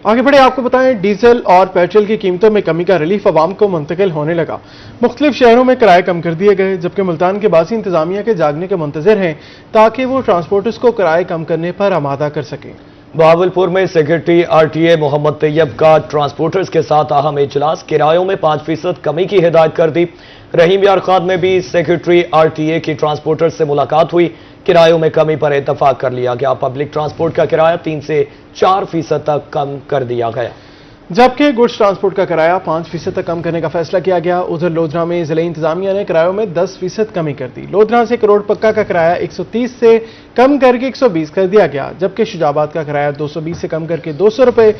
آگے بڑھے آپ کو بتائیں ڈیزل اور پیٹرول کی قیمتوں میں کمی کا ریلیف عوام کو منتقل ہونے لگا۔ مختلف شہروں میں کرائے کم کر دیے گئے، جبکہ ملتان کے باسی انتظامیہ کے جاگنے کے منتظر ہیں تاکہ وہ ٹرانسپورٹرز کو کرائے کم کرنے پر آمادہ کر سکیں۔ بہاولپور میں سیکرٹری RTA محمد طیب کا ٹرانسپورٹرز کے ساتھ اہم اجلاس، کرایوں میں 5% کمی کی ہدایت کر دی۔ رحیم یار خان میں بھی سیکرٹری RTA کی ٹرانسپورٹر سے ملاقات ہوئی، کرایوں میں کمی پر اتفاق کر لیا گیا۔ پبلک ٹرانسپورٹ کا کرایہ 3 سے 4% تک کم کر دیا گیا، جبکہ گڈز ٹرانسپورٹ کا کرایہ 5% تک کم کرنے کا فیصلہ کیا گیا۔ ادھر لودھرا میں ضلعی انتظامیہ نے کرایوں میں 10% کمی کر دی۔ لودھرا سے کروڑ پکا کا کرایہ 130 سے کم کر کے 120 کر دیا گیا، جبکہ شجاع آباد کا کرایہ 220 سے کم کر کے 200 روپے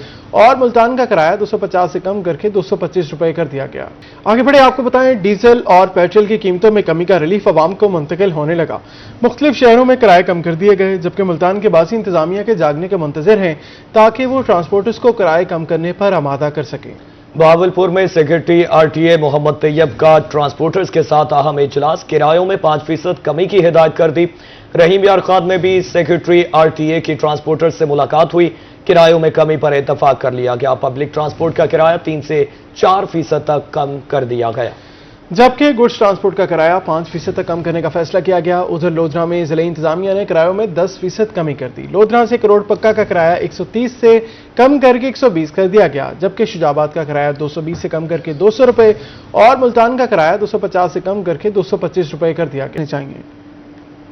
اور ملتان کا کرایہ 250 سے کم کر کے 225 روپے کر دیا گیا۔ آگے بڑھے آپ کو بتائیں ڈیزل اور پیٹرول کی قیمتوں میں کمی کا ریلیف عوام کو منتقل ہونے لگا۔ مختلف شہروں میں کرائے کم کر دیے گئے، جبکہ ملتان کے باسی انتظامیہ کے جاگنے کے منتظر ہیں تاکہ وہ ٹرانسپورٹرز کو کرائے کم کرنے پر آمادہ کر سکیں۔ بہاولپور میں سیکرٹری RTA محمد طیب کا ٹرانسپورٹرز کے ساتھ اہم اجلاس، کرایوں میں 5% کمی کی ہدایت کر دی۔ رحیم یار خان میں بھی سیکرٹری RTA کی ٹرانسپورٹر سے ملاقات ہوئی، کرایوں میں کمی پر اتفاق کر لیا گیا۔ پبلک ٹرانسپورٹ کا کرایہ 3 سے 4% تک کم کر دیا گیا، جبکہ گڈز ٹرانسپورٹ کا کرایہ 5% تک کم کرنے کا فیصلہ کیا گیا۔ ادھر لودھرا میں ضلعی انتظامیہ نے کرایوں میں 10% کمی کر دی۔ لودھرا سے کروڑ پکا کا کرایہ 130 سے کم کر کے 120 کر دیا گیا، جبکہ شجاع آباد کا کرایہ 220 سے کم کر کے 200 روپے اور ملتان کا کرایہ 250 سے کم کر کے 225 روپے کر دیا گیا۔ چاہیے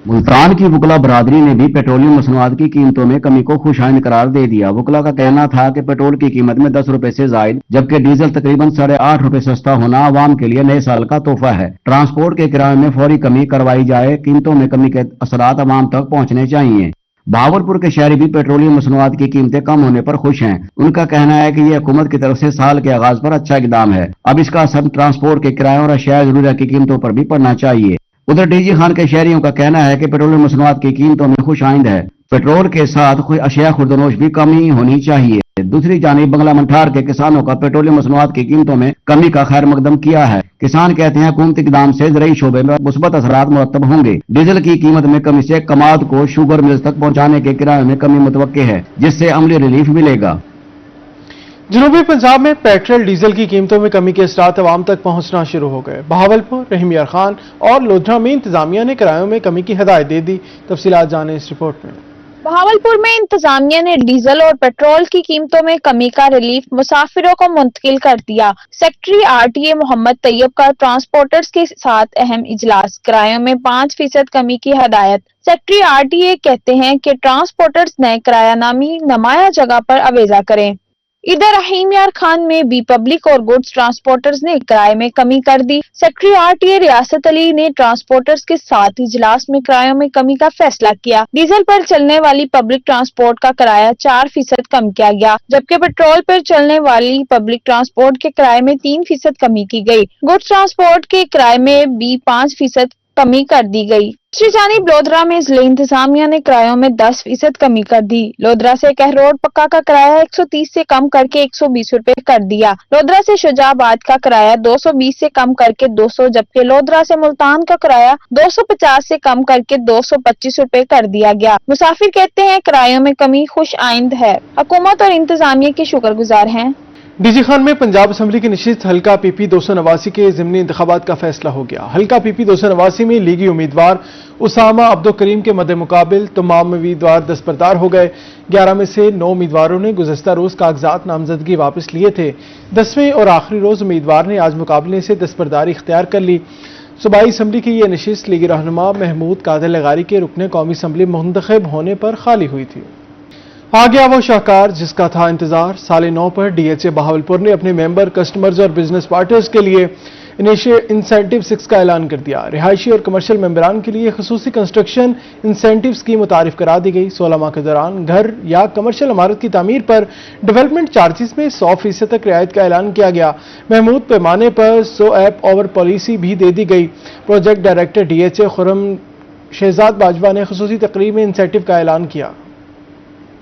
ملتان کی وکلا برادری نے بھی پیٹرولیم مصنوعات کی قیمتوں میں کمی کو خوش آئند قرار دے دیا۔ وکلا کا کہنا تھا کہ پیٹرول کی قیمت میں 10 روپے سے زائد جبکہ ڈیزل تقریباً 8.5 روپے سستا ہونا عوام کے لیے نئے سال کا تحفہ ہے۔ ٹرانسپورٹ کے کرایے میں فوری کمی کروائی جائے، قیمتوں میں کمی کے اثرات عوام تک پہنچنے چاہیے۔ بہاولپور کے شہری بھی پیٹرولیم مصنوعات کی قیمتیں کم ہونے پر خوش ہیں۔ ان کا کہنا ہے کہ یہ حکومت کی طرف سے سال کے آغاز پر اچھا اقدام ہے، اب اس کا اثر ٹرانسپورٹ کے کرایوں اور اشیاء ضرورت کی قیمتوں پر بھی پڑنا چاہیے۔ ادھر DG خان کے شہریوں کا کہنا ہے کہ پیٹرولیم مصنوعات کی قیمتوں میں خوش آئند ہے، پیٹرول کے ساتھ اشیاء خوردنوش بھی کمی ہونی چاہیے۔ دوسری جانب بنگلہ منٹھار کے کسانوں کا پیٹرولیم مصنوعات کی قیمتوں میں کمی کا خیر مقدم کیا ہے۔ کسان کہتے ہیں حکومتی اقدام سے زرعی شعبے میں مثبت اثرات مرتب ہوں گے۔ ڈیزل کی قیمت میں کمی سے کماد کو شوگر ملز تک پہنچانے کے کرایے میں کمی متوقع ہے، جس سے عملی ریلیف ملے گا۔ جنوبی پنجاب میں پیٹرول ڈیزل کی قیمتوں میں کمی کے اثرات عوام تک پہنچنا شروع ہو گئے۔ بہاولپور، رحیم یار خان اور لودھرا میں انتظامیہ نے کرایوں میں کمی کی ہدایت دے دی۔ تفصیلات جانیں اس رپورٹ میں۔ بہاولپور میں انتظامیہ نے ڈیزل اور پیٹرول کی قیمتوں میں کمی کا ریلیف مسافروں کو منتقل کر دیا۔ سیکرٹری RTA محمد طیب کا ٹرانسپورٹرز کے ساتھ اہم اجلاس، کرایوں میں 5% کمی کی ہدایت۔ سیکرٹری RTA کہتے ہیں کہ ٹرانسپورٹرز نئے کرایہ نامی نمایاں جگہ پر اویزہ کریں۔ ادھر رحیم یار خان میں بھی پبلک اور گڈز ٹرانسپورٹرز نے کرائے میں کمی کر دی۔ سیکرٹری RTA ریاست علی نے ٹرانسپورٹرز کے ساتھ اجلاس میں کرایوں میں کمی کا فیصلہ کیا۔ ڈیزل پر چلنے والی پبلک ٹرانسپورٹ کا کرایہ 4% کم کیا گیا، جبکہ پیٹرول پر چلنے والی پبلک ٹرانسپورٹ کے کرائے میں 3% کمی کی گئی۔ گڈز ٹرانسپورٹ کے کرائے میں بھی 5% کمی کر دی گئی۔ دوسری جانب لودھرا میں ضلعی انتظامیہ نے کرایوں میں 10% کمی کر دی۔ لودھرا سے کہروڑ پکا کا کرایہ 130 سے کم کر کے 120 روپے کر دیا۔ لودھرا سے شجاع آباد کا کرایہ 220 سے کم کر کے 200، جبکہ لودھرا سے ملتان کا کرایہ 250 سے کم کر کے 225 روپے کر دیا گیا۔ مسافر کہتے ہیں کرایوں میں کمی خوش آئند ہے، حکومت اور انتظامیہ کے شکر گزار ہیں۔ DG خان میں پنجاب اسمبلی کی نشست حلقہ PP 289 کے ضمنی انتخابات کا فیصلہ ہو گیا۔ حلقہ PP 289 میں لیگی امیدوار اسامہ عبدالکریم کے مد مقابل تمام امیدوار دستبردار ہو گئے۔ 11 میں سے 9 امیدواروں نے گزشتہ روز کاغذات نامزدگی واپس لیے تھے۔ 10ویں اور آخری روز امیدوار نے آج مقابلے سے دستبرداری اختیار کر لی۔ صوبائی اسمبلی کی یہ نشست لیگی رہنما محمود قادر لغاری کے رکن قومی اسمبلی منتخب ہونے پر خالی ہوئی تھی۔ آ گیا وہ شاہکار جس کا تھا انتظار۔ سال 9 پر DHA بہاولپور نے اپنے ممبر، کسٹمرز اور بزنس پارٹنرز کے لیے انسینٹیو 6 کا اعلان کر دیا۔ رہائشی اور کمرشل ممبران کے لیے خصوصی کنسٹرکشن انسینٹیو اسکیم متعارف کرا دی گئی۔ 16 ماہ کے دوران گھر یا کمرشل عمارت کی تعمیر پر ڈیولپمنٹ چارجز میں 100% تک رعایت کا اعلان کیا گیا۔ محمود پیمانے پر 100 ایپ اوور پالیسی بھی دے دی گئی۔ پروجیکٹ ڈائریکٹر DHA خرم شہزاد باجوہ نے خصوصی تقریب میں انسینٹیو کا اعلان کیا۔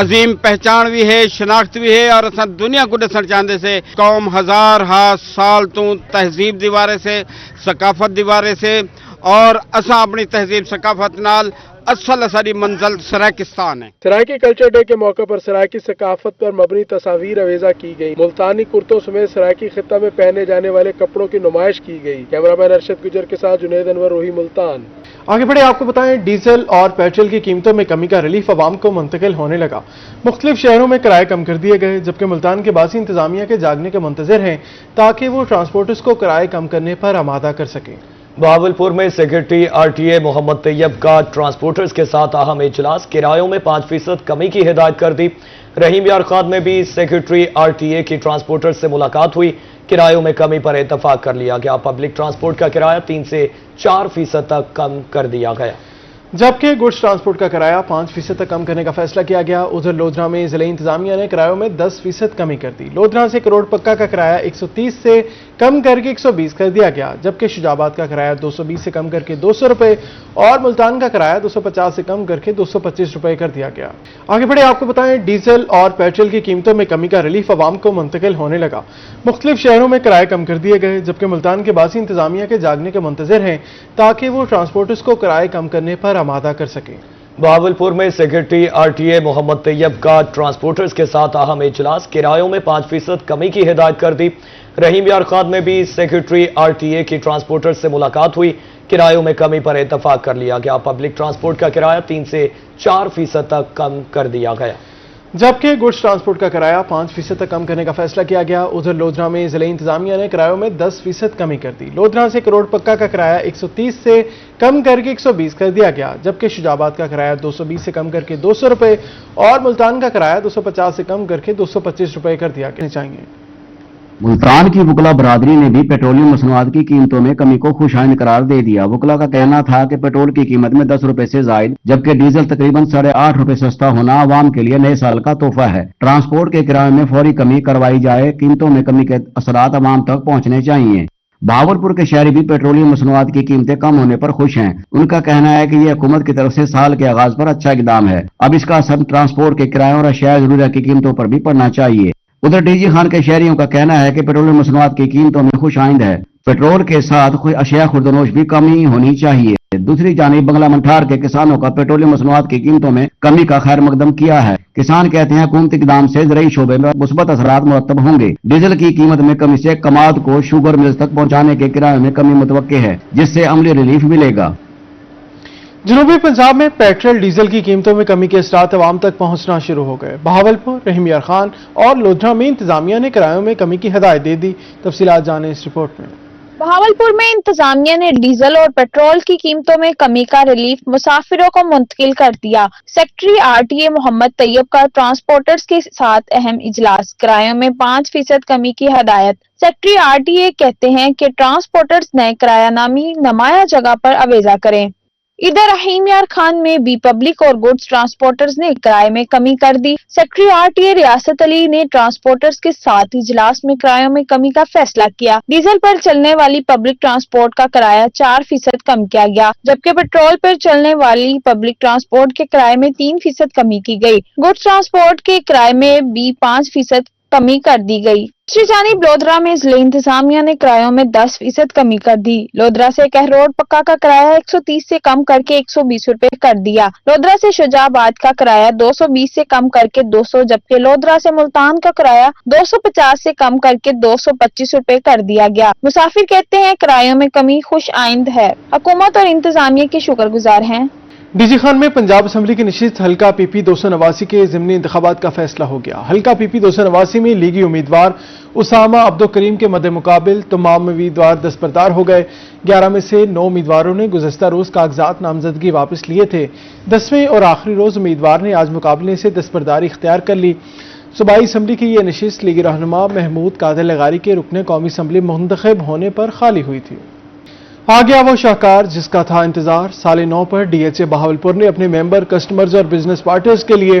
عظیم پہچان بھی ہے، شناخت بھی ہے، اور اصا دنیا کو دسنا چاہتے سے قوم ہزار سال تو تہذیب دیوارے سے، ثقافت دیوارے سے، اور اصا اپنی تہذیب ثقافت نال اصل ساری منزل سرائکستان ہے۔ سرائکی کلچر ڈے کے موقع پر سرائکی ثقافت پر مبنی تصاویر اویزہ کی گئی۔ ملتانی کرتوں سمیت سرائکی خطہ میں پہنے جانے والے کپڑوں کی نمائش کی گئی۔ کیمرہ مین ارشد گجر کے ساتھ جنید انور، روہی، ملتان۔ آگے بڑھے آپ کو بتائیں، ڈیزل اور پیٹرول کی قیمتوں میں کمی کا ریلیف عوام کو منتقل ہونے لگا۔ مختلف شہروں میں کرائے کم کر دیے گئے، جبکہ ملتان کے باسی انتظامیہ کے جاگنے کے منتظر ہیں تاکہ وہ ٹرانسپورٹرز کو کرائے کم کرنے پر آمادہ کر سکیں۔ بہاولپور میں سیکرٹری RTA محمد طیب کا ٹرانسپورٹرز کے ساتھ اہم اجلاس، کرایوں میں 5% کمی کی ہدایت کر دی۔ رحیم یار خان میں بھی سیکرٹری RTA کی ٹرانسپورٹرز سے ملاقات ہوئی، کرایوں میں کمی پر اتفاق کر لیا گیا۔ پبلک ٹرانسپورٹ کا کرایہ 3 سے 4% تک کم کر دیا گیا، جبکہ گڈز ٹرانسپورٹ کا کرایہ 5% تک کم کرنے کا فیصلہ کیا گیا۔ ادھر لودھرا میں ضلعی انتظامیہ نے کرایوں میں 10% کمی کر دی۔ لودھرا سے کروڑ پکا کا کرایہ 130 سے کم کر کے 120 کر دیا گیا، جبکہ شجاباد کا کرایہ 220 سے کم کر کے 200 روپے اور ملتان کا کرایہ 250 سے کم کر کے 225 روپے کر دیا گیا۔ آگے بڑھے آپ کو بتائیں، ڈیزل اور پیٹرول کی قیمتوں میں کمی کا ریلیف عوام کو منتقل ہونے لگا۔ مختلف شہروں میں کرائے کم کر دیے گئے، جبکہ ملتان کے باسی انتظامیہ کے جاگنے کے منتظر ہیں تاکہ وہ ٹرانسپورٹرز کو کرائے کم کرنے پر آمادہ کر سکیں۔ بہاولپور میں سیکرٹری RTA محمد طیب کا ٹرانسپورٹرز کے ساتھ اہم اجلاس، کرایوں میں 5% کمی کی ہدایت کر دی۔ رحیم یار خان میں بھی سیکرٹری RTA کی ٹرانسپورٹرز سے ملاقات ہوئی، کرایوں میں کمی پر اتفاق کر لیا گیا۔ پبلک ٹرانسپورٹ کا کرایہ 3 سے 4% تک کم کر دیا گیا، جبکہ گڈز ٹرانسپورٹ کا کرایہ 5% تک کم کرنے کا فیصلہ کیا گیا۔ ادھر لودھرا میں ضلعی انتظامیہ نے کرایوں میں 10% کمی کر دی۔ لودھرا سے کروڑ پکا کا کرایہ 130 سے کم کر کے 120 کر دیا گیا، جبکہ شجاباد کا کرایہ 220 سے کم کر کے 200 روپے اور ملتان کا کرایہ 250 سے کم کر کے 225 روپے کر دیا چاہیے۔ ملتان کی وکلا برادری نے بھی پیٹرولیم مصنوعات کی قیمتوں میں کمی کو خوش آئند قرار دے دیا۔ وکلا کا کہنا تھا کہ پیٹرول کی قیمت میں 10 روپے سے زائد جبکہ ڈیزل تقریباً 8.5 روپے سستا ہونا عوام کے لیے نئے سال کا تحفہ ہے۔ ٹرانسپورٹ کے کرایے میں فوری کمی کروائی جائے، قیمتوں میں کمی کے اثرات عوام تک پہنچنے چاہیے۔ بہاولپور کے شہری بھی پیٹرولیم مصنوعات کی قیمتیں کم ہونے پر خوش ہیں۔ ان کا کہنا ہے کہ یہ حکومت کی طرف سے سال کے آغاز پر اچھا اقدام ہے، اب اس کا اثر ٹرانسپورٹ کے کرایوں اور اشیاء ضرورت کی قیمتوں پر بھی پڑنا چاہیے۔ ادھر ڈی جی خان کے شہریوں کا کہنا ہے کہ پیٹرولیم مصنوعات کی قیمتوں میں خوش آئند ہے، پیٹرول کے ساتھ اشیاء خوردنوش بھی کمی ہونی چاہیے۔ دوسری جانب بنگلہ منٹھار کے کسانوں کا پیٹرولیم مصنوعات کی قیمتوں میں کمی کا خیر مقدم کیا ہے۔ کسان کہتے ہیں حکومتی اقدام سے زرعی شعبے میں مثبت اثرات مرتب ہوں گے۔ ڈیزل کی قیمت میں کمی سے کماد کو شوگر ملز تک پہنچانے کے کرایے میں کمی متوقع ہے، جس سے عملی ریلیف ملے گا۔ جنوبی پنجاب میں پیٹرول ڈیزل کی قیمتوں میں کمی کے اثرات عوام تک پہنچنا شروع ہو گئے۔ بہاولپور، رحیم یار خان اور لودھرا میں انتظامیہ نے کرایوں میں کمی کی ہدایت دے دی۔ تفصیلات جانیں اس رپورٹ میں۔ بہاولپور میں انتظامیہ نے ڈیزل اور پیٹرول کی قیمتوں میں کمی کا ریلیف مسافروں کو منتقل کر دیا۔ سیکرٹری RTA محمد طیب کا ٹرانسپورٹرز کے ساتھ اہم اجلاس، کرایوں میں 5% کمی کی ہدایت۔ سیکرٹری RTA کہتے ہیں کہ ٹرانسپورٹرز نئے کرایہ نامی نمایاں جگہ پر اویزہ کریں۔ ادھر رحیم یار خان میں بھی پبلک اور گڈز ٹرانسپورٹرز نے کرائے میں کمی کر دی۔ سیکرٹری RTA ریاست علی نے ٹرانسپورٹرز کے ساتھ اجلاس میں کرایوں میں کمی کا فیصلہ کیا۔ ڈیزل پر چلنے والی پبلک ٹرانسپورٹ کا کرایہ 4% کم کیا گیا، جبکہ پیٹرول پر چلنے والی پبلک ٹرانسپورٹ کے کرائے میں 3% کمی کی گئی۔ گڈز ٹرانسپورٹ کے کرائے میں بھی 5% کمی کر دی گئی۔ دوسری جانب لودھرا میں ضلع انتظامیہ نے کرایوں میں 10% کمی کر دی۔ لودھرا سے کہروڑ پکا کا کرایہ 130 سے کم کر کے 120 روپے کر دیا۔ لودھرا سے شجاباد کا کرایہ 220 سے کم کر کے 200، جبکہ لودھرا سے ملتان کا کرایہ 250 سے کم کر کے 225 روپے کر دیا گیا۔ مسافر کہتے ہیں کرایوں میں کمی خوش آئند ہے، حکومت اور انتظامیہ کے شکر گزار ہیں۔ ڈی جی خان میں پنجاب اسمبلی کی نشست حلقہ PP 289 کے ضمنی انتخابات کا فیصلہ ہو گیا۔ حلقہ PP 289 میں لیگی امیدوار اسامہ عبدالکریم کے مد مقابل تمام امیدوار دستبردار ہو گئے۔ 11 میں سے 9 امیدواروں نے گزشتہ روز کاغذات نامزدگی واپس لیے تھے۔ 10ویں اور آخری روز امیدوار نے آج مقابلے سے دستبرداری اختیار کر لی۔ صوبائی اسمبلی کی یہ نشست لیگی رہنما محمود قادر لغاری کے رکن قومی اسمبلی منتخب ہونے پر خالی ہوئی تھی۔ آ گیا وہ شاہکار جس کا تھا انتظار۔ سال 9 پر DHA بہاولپور نے اپنے ممبر، کسٹمرز اور بزنس پارٹنرز کے لیے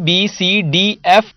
B, C, D, F,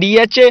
DHA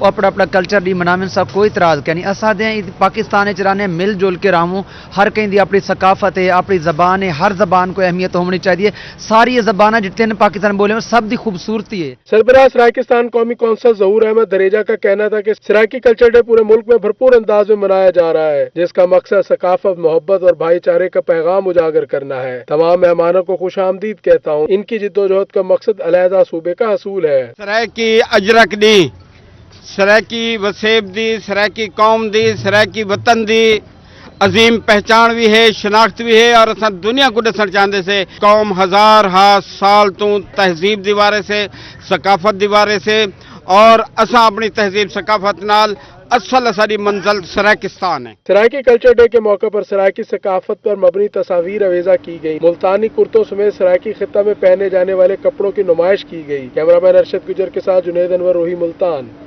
وہ اپنا اپنا کلچر دی مناون سب کوئی اعتراض کہ نہیں اسا دے پاکستان وچ رہنے مل جل کے رہوں ہر کہیں دی اپنی ثقافت ہے اپنی زبان ہے ہر زبان کو اہمیت ہونی چاہیے ساری یہ زبانیں جتنے پاکستان بولے ہیں سب دی خوبصورتی ہے سربراہ سرائیکستان قومی کونسل ظہور احمد دریجہ کا کہنا تھا کہ سرائیکی کلچر ڈے پورے ملک میں بھرپور انداز میں منایا جا رہا ہے جس کا مقصد ثقافت محبت اور بھائی چارے کا پیغام اجاگر کرنا ہے تمام مہمانوں کو خوش آمدید کہتا ہوں ان کی جدوجہد کا مقصد علیحدہ صوبے کا حصول ہے سرائکی اجرک دی سرائکی وسیب دی سرائکی قوم دی سرائکی وطن دی عظیم پہچان بھی ہے شناخت بھی ہے اور اصل دنیا کو دسنا چاہتے سے قوم ہزار سال تو تہذیب دیوارے سے ثقافت دیوارے سے اور اصا اپنی تہذیب ثقافت نال اصل ساری منزل سرائکستان ہے سرائیکی کلچر ڈے کے موقع پر سرائیکی ثقافت پر مبنی تصاویر اویزہ کی گئی ملتانی کرتوں سمیت سرائیکی خطہ میں پہنے جانے والے کپڑوں کی نمائش کی گئی کیمرہ مین ارشد گجر کے ساتھ جنید انور روحی ملتان